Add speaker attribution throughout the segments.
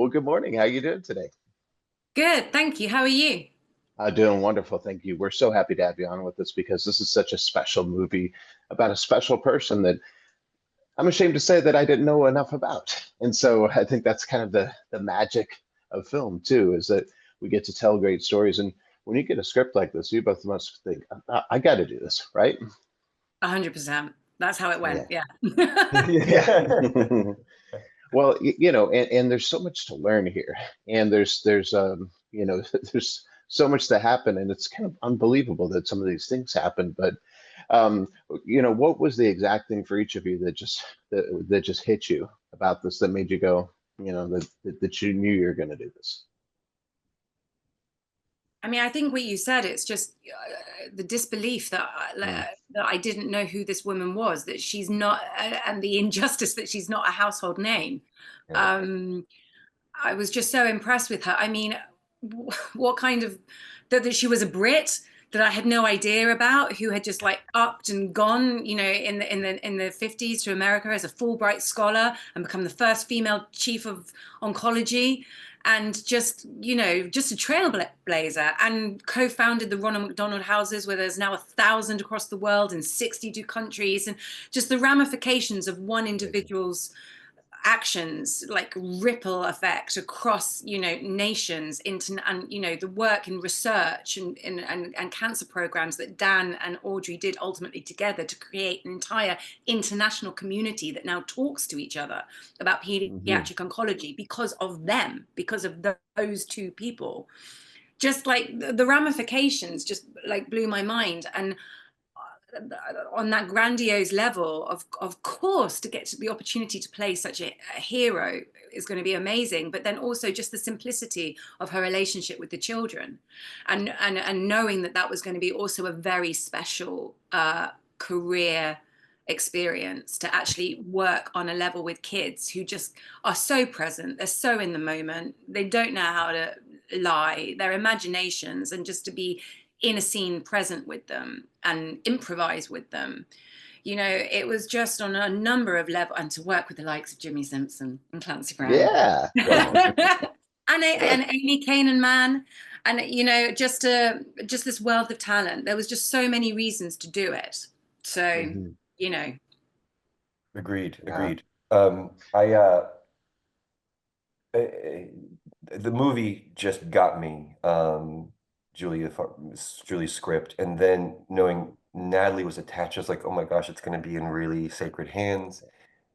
Speaker 1: Well, good morning. How you doing today?
Speaker 2: Good, thank you. How are you?
Speaker 1: Doing wonderful, thank you. We're so happy to have you on with us because this is such a special movie about a special person that I'm ashamed to say that I didn't know enough about. And so I think that's kind of the magic of film too, is that we get to tell great stories. And when you get a script like this, you both must think, I got to do this, right?
Speaker 2: 100%. That's how it went.
Speaker 1: Yeah.
Speaker 2: Yeah.
Speaker 1: Yeah. Well, and there's so much to learn here, and there's so much to happen, and it's kind of unbelievable that some of these things happen. But um, what was the exact thing for each of you that just hit you about this that made you go, that you knew you were going to do this?
Speaker 2: I mean, I think what you said, it's just the disbelief
Speaker 1: Mm,
Speaker 2: that I didn't know who this woman was, that she's not, and the injustice that she's not a household name.
Speaker 1: yeah.
Speaker 2: Um, I was just so impressed with her. I mean, what kind of that she was a Brit that I had no idea about, who had just like upped and gone, in the 50s to America as a Fulbright scholar and become the first female chief of oncology, and just a trailblazer, and co-founded the Ronald McDonald Houses, where there's now 1,000 across the world in 62 countries, and just the ramifications of one
Speaker 1: Amazing.
Speaker 2: individual's actions like ripple effect across nations into, and the work and research and cancer programs that Dan and Audrey did ultimately together to create an entire international community that now talks to each other about
Speaker 1: Hmm.
Speaker 2: pediatric oncology because of them, because of those two people. Just like the ramifications just like blew my mind. And on that grandiose level, of course, to get to the opportunity to play such a hero is going to be amazing, but then also just the simplicity of her relationship with the children, and knowing that that was going to be also a very special career experience, to actually work on a level with kids who just are so present, they're so in the moment, they don't know how to lie, their imaginations, and just to be in a scene present with them and improvise with them. It was just on a number of levels, and to work with the likes of Jimmi Simpson and Clancy Brown
Speaker 1: Yeah.
Speaker 2: and Amy Kanan Man, and just this wealth of talent. There was just so many reasons to do it. So,
Speaker 1: Hmm.
Speaker 2: you know,
Speaker 3: Agreed,
Speaker 1: Yeah.
Speaker 3: agreed. I the movie just got me. Julia, Julie's script, and then knowing Natalie was attached, I was like, oh my gosh, it's going to be in really sacred hands.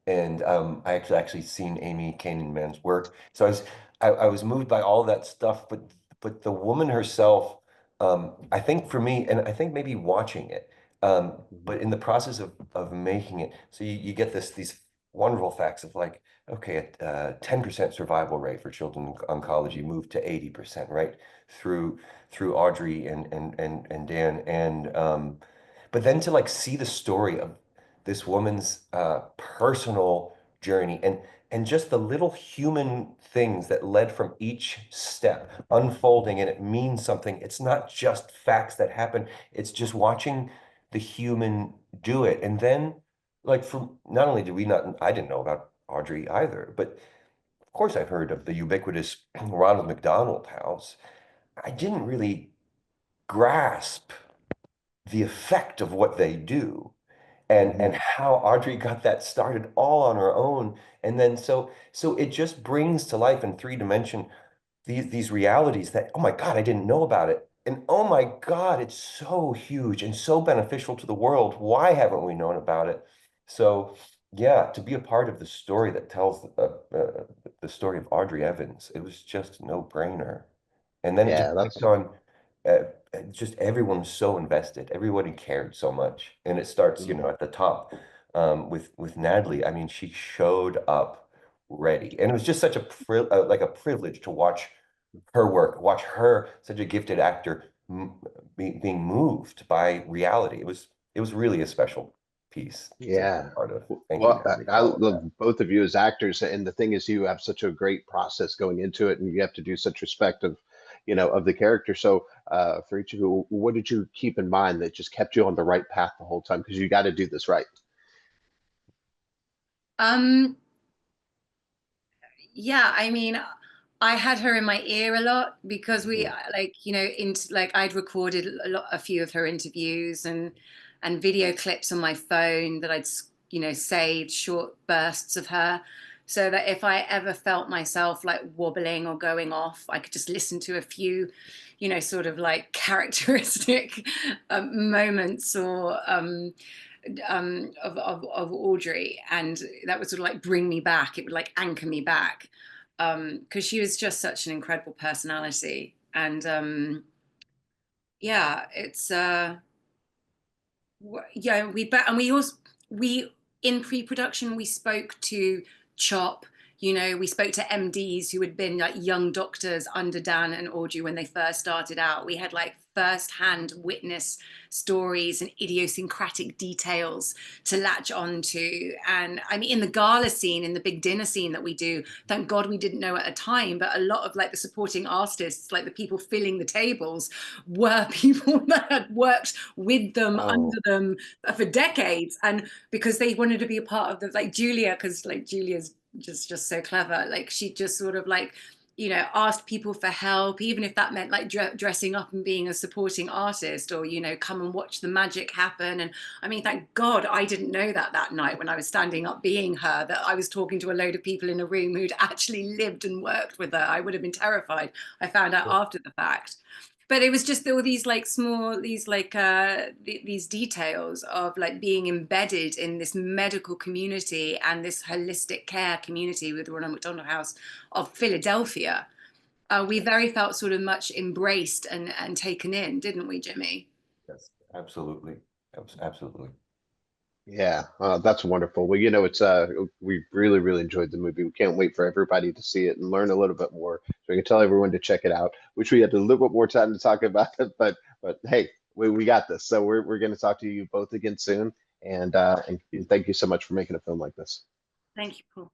Speaker 3: And I actually seen Amy Kanan Man's work, so I was moved by all that stuff. But the woman herself, I think for me, and I think maybe watching it,
Speaker 1: Mhm.
Speaker 3: but in the process of making it, so you get these wonderful facts of like, okay, a 10% survival rate for children in oncology moved to 80%, right? Through through Audrey and Dan, and but then to like see the story of this woman's personal journey, and just the little human things that led from each step unfolding, and it means something. It's not just facts that happen, it's just watching the human do it. And then, like, for not only did we not, I didn't know about Audrey either, but of course I've heard of the ubiquitous Ronald McDonald House. I didn't really grasp the effect of what they do, and
Speaker 1: Hmm.
Speaker 3: how Audrey got that started all on her own. And then so it just brings to life in three dimension these realities that, oh my God, I didn't know about it. And oh my God, it's so huge and so beneficial to the world. Why haven't we known about it? So yeah, to be a part of the story that tells the story of Audrey Evans, it was just a no-brainer. And then it just
Speaker 1: Yeah,
Speaker 3: takes
Speaker 1: that's
Speaker 3: on just everyone's so invested. Everybody cared so much. And it starts,
Speaker 1: mhm.
Speaker 3: at the top, with Natalie. I mean, she showed up ready. And it was just such a like a privilege to watch her work, watch her, such a gifted actor, being moved by reality. It was really a special piece to be
Speaker 1: Yeah.
Speaker 3: a part of. Thank you,
Speaker 1: Well,
Speaker 3: Natalie,
Speaker 1: I
Speaker 3: for all of
Speaker 1: love
Speaker 3: that.
Speaker 1: both of you as actors, and the thing is, you have such a great process going into it, and you have to do such respect of the character. So, for each of you, what did you keep in mind that just kept you on the right path the whole time? Because you got to do this right.
Speaker 2: um, yeah, I mean, I had her in my ear a lot because we
Speaker 3: Mhm.
Speaker 2: like, you know, I'd recorded a few of her interviews and video clips on my phone that I'd, you know, saved short bursts of her, so that if I ever felt myself like wobbling or going off, I could just listen to a few, you know, sort of like characteristic moments or of Audrey, and that would sort of like bring me back. It would like anchor me back, because she was just such an incredible personality. And yeah, it's yeah, we also we in pre-production we spoke to Chop. You know, we spoke to MDs who had been like young doctors under Dan and Audrey when they first started out. We had like first-hand witness stories and idiosyncratic details to latch onto. And I mean, in the gala scene, in the big dinner scene that we do, thank God we didn't know at a time, but a lot of like the supporting artists, like the people filling the tables, were people that had worked with them,
Speaker 3: Oh,
Speaker 2: under them for decades. And because they wanted to be a part of the, like Julia, because like Julia's just so clever, like she just sort of like, you know, asked people for help, even if that meant like dressing up and being a supporting artist, or, you know, come and watch the magic happen. And I mean, thank God I didn't know that night when I was standing up being her, that I was talking to a load of people in a room who'd actually lived and worked with her. I would have been terrified. I found out
Speaker 3: yeah.
Speaker 2: after the fact. But it was just all these like small, these like these details of like being embedded in this medical community and this holistic care community with Ronald McDonald House of Philadelphia. We very felt sort of much embraced and taken in, didn't we, Jimmy?
Speaker 3: Yes, absolutely. Absolutely.
Speaker 1: Yeah, that's wonderful. Well, it's we really, really enjoyed the movie. We can't wait for everybody to see it and learn a little bit more. So we can tell everyone to check it out. Wish we had a little bit more time to talk about it, but hey, we got this. So we're going to talk to you both again soon. And thank you so much for making a film like this.
Speaker 2: Thank you, Paul.